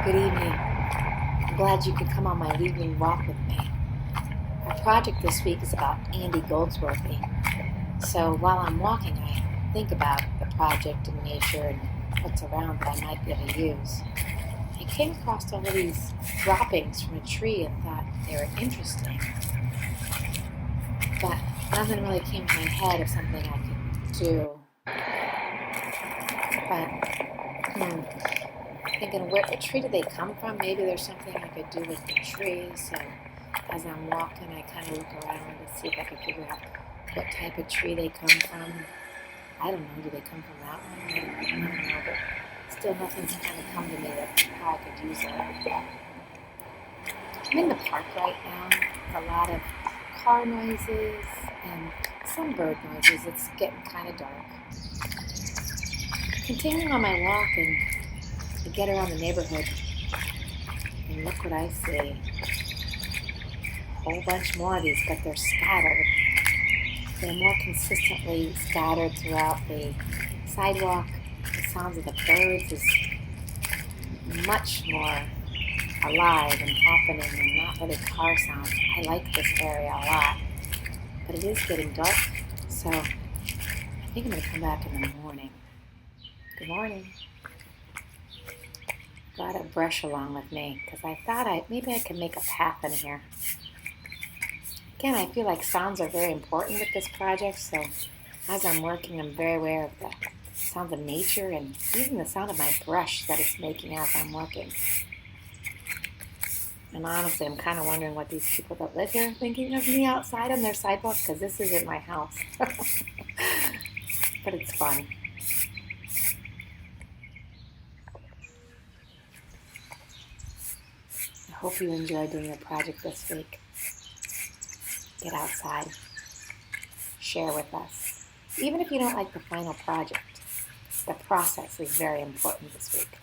Good evening. I'm glad you could come on my evening walk with me. Our project this week is about Andy Goldsworthy. So while I'm walking, I think about the project and nature and what's around that I might be able to use. I came across all of these droppings from a tree and thought they were interesting, but nothing really came to my head of something I could do. But thinking, what tree did they come from? Maybe there's something I could do with the tree. So as I'm walking, I kind of look around to see if I can figure out what type of tree they come from. I don't know. Do they come from that one? I don't know, but still nothing's kind of come to me that how I could use it. I'm in the park right now. There's a lot of car noises and some bird noises. It's getting kind of dark. Continuing on my walk, and I get around the neighborhood, and look what I see. A whole bunch more of these, but they're scattered. They're more consistently scattered throughout the sidewalk. The sounds of the birds is much more alive and happening and not really car sounds. I like this area a lot, but it is getting dark, so I think I'm going to come back in the morning. Good morning. Brought a brush along with me because I thought maybe I could make a path in here. Again, I feel like sounds are very important with this project, so as I'm working, I'm very aware of the sounds of nature and even the sound of my brush that it's making as I'm working. And honestly, I'm kind of wondering what these people that live here are thinking of me outside on their sidewalk, because this isn't my house. But it's fun. I hope you enjoyed doing your project this week. Get outside. Share with us. Even if you don't like the final project, the process is very important this week.